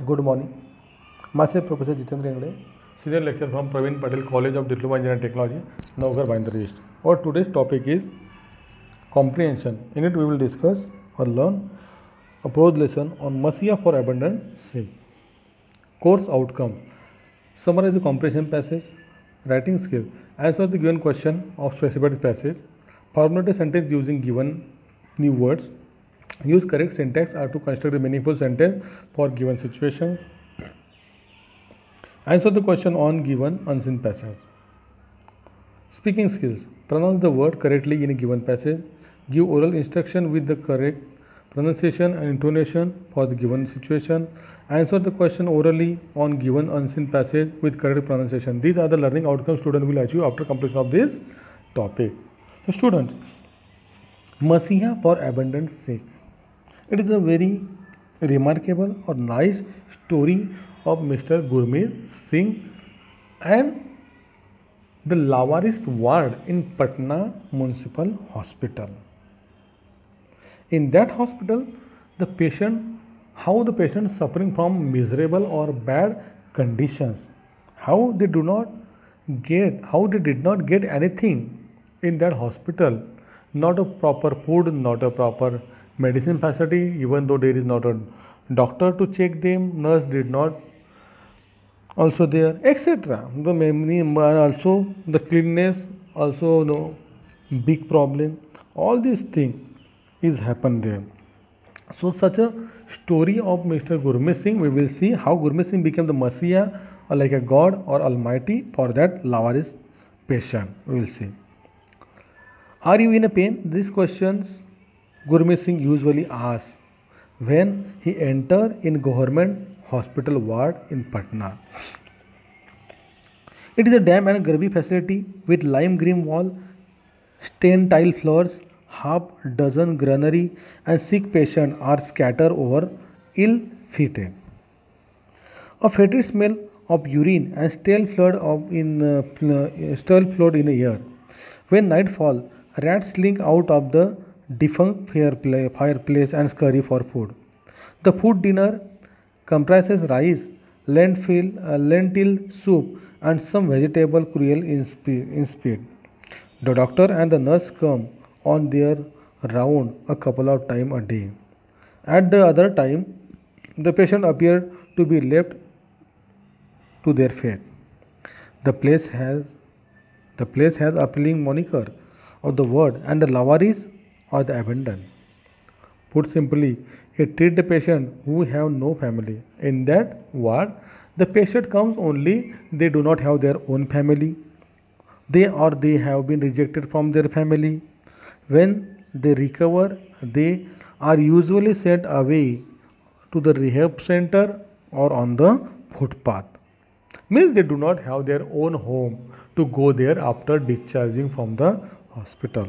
Good morning. Myself Professor Jitendra Engde, Senior Lecturer from Praveen Patel College of Diploma Engineering Technology, Naugar, Bandra East. Our today's topic is comprehension. In it we will discuss or learn a prose lesson on Messiah for abundant sake. Course outcome. Summarize the comprehension passage. Writing skill. Answer the given question of specified passage. Formulate a sentence using given new words. Use correct syntax or to construct a meaningful sentence for given situations. Answer the question on given unseen passage. Speaking skills. Pronounce the word correctly in a given passage. Give oral instruction with the correct pronunciation and intonation for the given situation. Answer the question orally on given unseen passage with correct pronunciation. These are the learning outcomes student will achieve after completion of this topic. So students, Masiha for abundance sake. It is a very remarkable or nice story of Mr. Gurmeet Singh and the Lawaris ward in Patna Municipal Hospital. In that hospital, how the patient suffering from miserable or bad conditions, how they did not get anything in that hospital, not a proper food, not a proper medicine facility, even though there is not a doctor to check them, nurse did not also there, etc. The memory also the cleanness also no big problem. All these things is happen there. So such a story of Mr. Gurmeet Singh, we will see how Gurmeet Singh became the Messiah or like a God or Almighty for that Lawaris patient. We will see. Are you in a pain? These questions Gurmeet Singh usually asks when he enter in government hospital ward in Patna. It is a damp and grubby facility with lime green wall, stained tile floors, half dozen granary, and sick patients are scattered over ill-fitted. A fetid smell of urine and stale flood in the air. When night fall, rats slink out of the defunct fireplace and scurry for food. The food dinner comprises rice, lentil soup, and some vegetable cruel in speed. The doctor and the nurse come on their round a couple of times a day. At the other time, the patient appear to be left to their fate. The place has appealing moniker of the word and the Lawaris or the abandoned. Put simply, it treat the patient who have no family. In that ward, the patient comes only they do not have their own family. They have been rejected from their family. When they recover, they are usually sent away to the rehab center or on the footpath. Means they do not have their own home to go there after discharging from the hospital.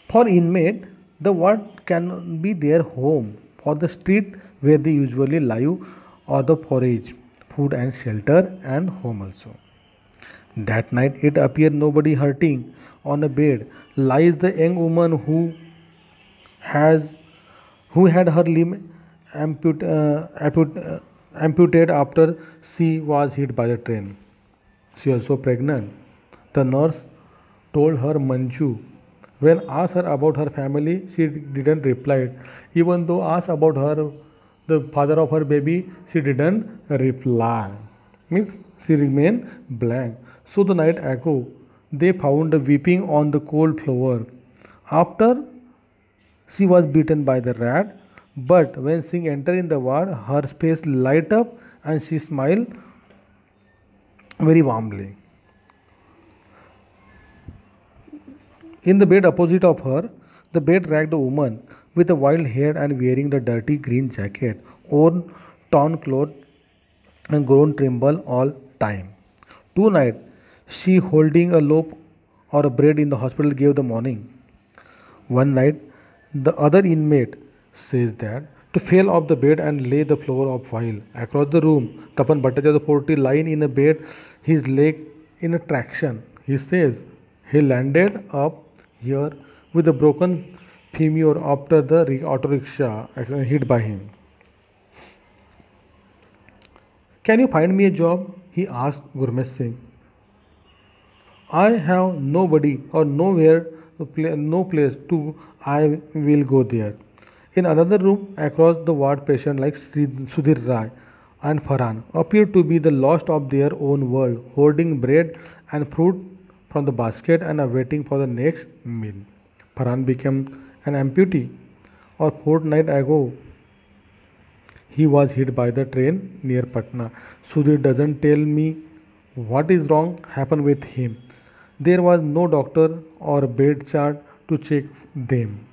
For inmate, the ward can be their home. For the street where they usually live or the forage, food and shelter and home also. That night it appeared nobody hurting. On a bed lies the young woman has who had her limb amputated after she was hit by the train. She also pregnant. The nurse told her Manju. When asked her about her family, she didn't reply. Even though asked about the father of her baby, she didn't reply. Means she remained blank. So the night ago, they found her weeping on the cold floor. After she was beaten by the rat, but when Singh entered in the ward, her face light up and she smiled very warmly. In the bed opposite of her, the bed racked a woman with a wild hair and wearing the dirty green jacket, worn torn clothes and grown tremble all time. Tonight, she holding a loaf or a bread in the hospital gave the morning. One night, the other inmate says that to fall off the bed and lay the floor of while across the room. Tapan Bhattacharya 40 lying in a bed, his leg in a traction. He says he landed up here with a broken Femur after the auto rickshaw accident hit by him. Can you find me a job? He asked Gurmeet Singh. I have nobody or nowhere to no place to. I will go there. In another room, across the ward, patient like Sudhir Rai and Farhan appeared to be the lost of their own world, hoarding bread and fruit from the basket and awaiting for the next meal. Farhan became an amputee, or fortnight ago he was hit by the train near Patna. Sudhir doesn't tell me what is wrong happened with him. There was no doctor or bed chart to check them.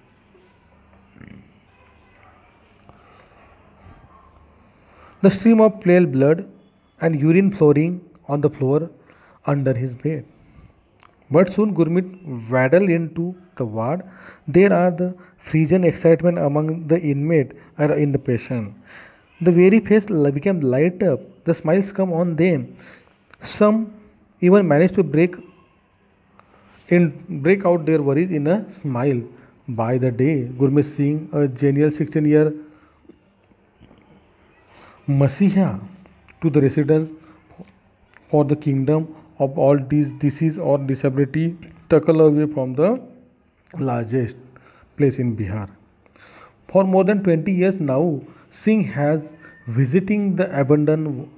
The stream of pale blood and urine flowing on the floor under his bed. But soon Gurmit waddled into the ward. There are the Frisian excitement among the inmate or in the patient. The very face became light up. The smiles come on them. Some even managed to break out their worries in a smile. By the day, Gurmit Singh, a genial 16-year Masiha to the residents for the kingdom of all these disease or disability, tuckle away from the largest place in Bihar. For more than 20 years now, Singh has visiting the abandoned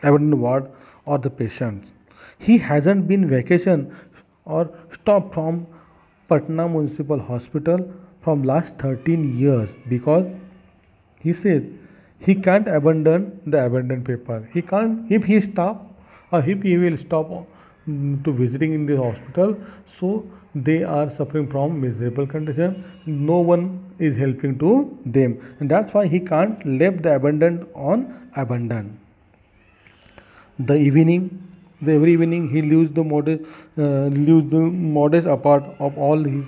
ward or the patients. He hasn't been vacation or stopped from Patna Municipal Hospital from last 13 years because he says he can't abandon the abandoned people. He can't if he stop or if he will stop to visiting in the hospital. So they are suffering from miserable condition. No one is helping to them, and that's why he can't leave the abandoned on abandoned. The evening, every evening he leaves the modest apart of all his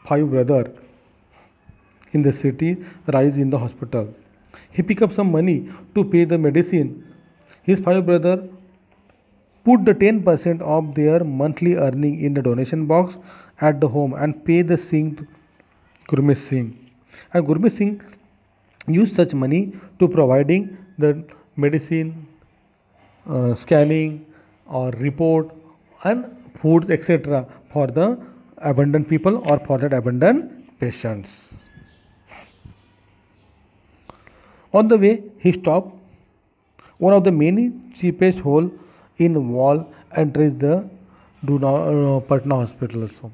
five brothers in the city, rise in the hospital. He pick up some money to pay the medicine. His five brothers put the 10% of their monthly earning in the donation box at the home and pay the Singh Gurmit Singh. And Gurmit Singh used such money to providing the medicine, scanning or report and food etc. for the abandoned people or for that abandoned patients. On the way, he stopped one of the many cheapest hole in wall and reached the Patna hospital also.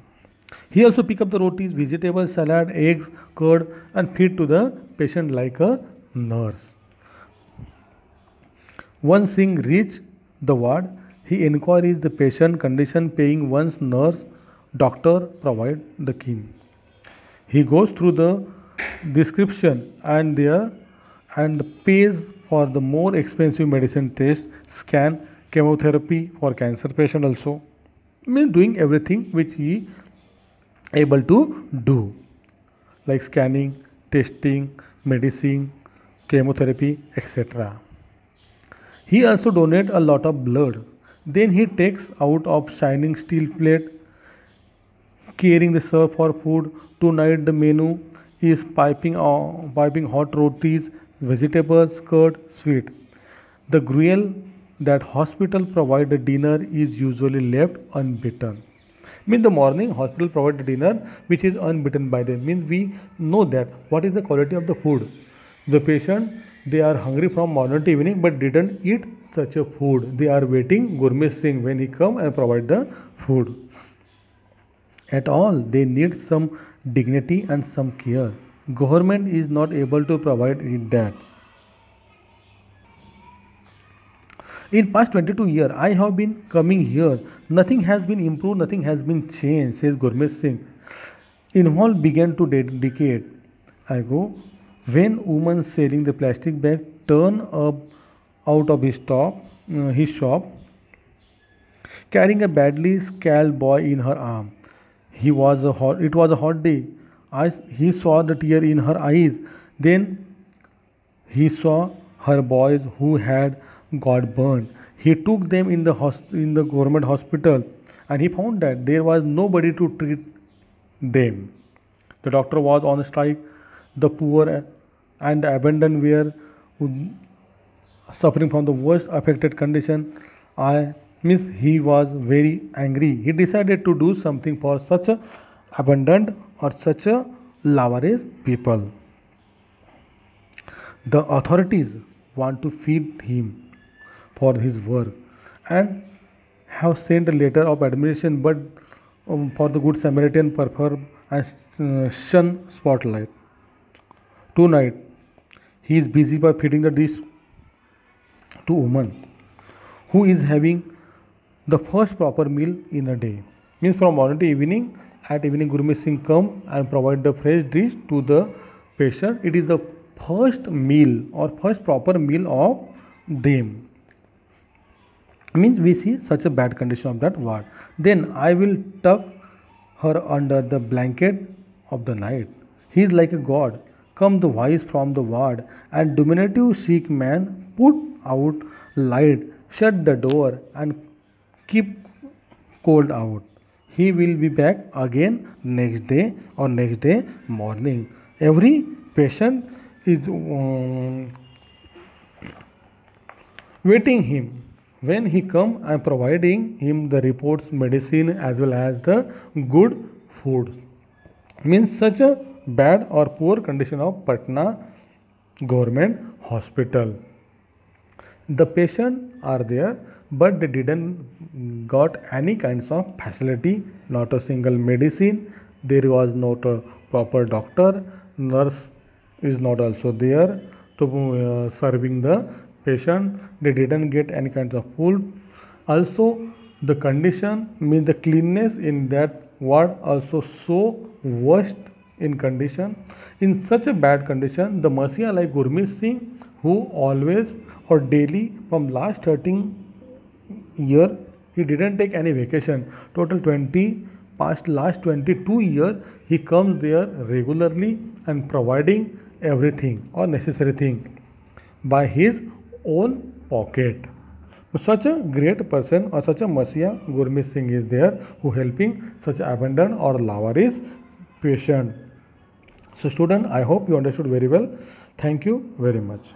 He also pick up the rotis, vegetables, salad, eggs, curd and feed to the patient like a nurse. Once Singh reached the ward, he inquires the patient condition paying once nurse, doctor provide the key. He goes through the description and pays for the more expensive medicine test, scan, chemotherapy for cancer patient also. Means doing everything which he able to do like scanning, testing, medicine, chemotherapy, etc. He also donate a lot of blood. Then he takes out of shining steel plate, carrying the serve for food. Tonight the menu is piping hot rotis, vegetables, curd, sweet. The gruel that hospital provide the dinner is usually left unbeaten. Mean the morning hospital provide the dinner which is unbeaten by them. Means we know that what is the quality of the food. The patient they are hungry from morning to evening but didn't eat such a food. They are waiting Gurmit Singh when he come and provide the food. At all they need some dignity and some care. Government is not able to provide it that. In past 22 years, I have been coming here. Nothing has been improved, nothing has been changed, says Gurmit Singh. Involved began to decade ago when woman selling the plastic bag turned up out of his shop, carrying a badly scalded boy in her arm. It was a hot day. He saw the tear in her eyes. Then he saw her boys who had got burned. He took them in the government hospital and he found that there was nobody to treat them. The doctor was on strike. The poor and the abandoned were suffering from the worst affected condition. I miss he was very angry. He decided to do something for such a abandoned or such a lavarage people. The authorities want to feed him for his work and have sent a letter of admiration, but for the good Samaritan perform and shun spotlight. Tonight, he is busy by feeding the dish to woman who is having the first proper meal in a day. Means from morning to evening, at evening Gurmeet Singh come and provide the fresh dish to the patient. It is the first meal or first proper meal of them. Means we see such a bad condition of that ward. Then I will tuck her under the blanket of the night. He is like a god. Come the voice from the ward, and diminutive Sikh man put out light, shut the door, and keep cold out. He will be back again next day or next day morning. Every patient is waiting him. When he come, I am providing him the reports, medicine as well as the good foods. Means such a bad or poor condition of Patna government hospital. The patient are there, but they didn't got any kinds of facility, not a single medicine. There was not a proper doctor, nurse is not also there to serving the patient. They didn't get any kinds of food. Also, the condition means the cleanness in that ward also so worst in condition. In such a bad condition, the Masiha like Gurmeet Singh, who always or daily from last 13 year, he didn't take any vacation. Total 20 past last 22 year, he comes there regularly and providing everything or necessary thing by his own pocket. Such a great person or such a Masiha Gurmeet Singh is there who helping such abandoned or lawaris patient. So student, I hope you understood very well. Thank you very much.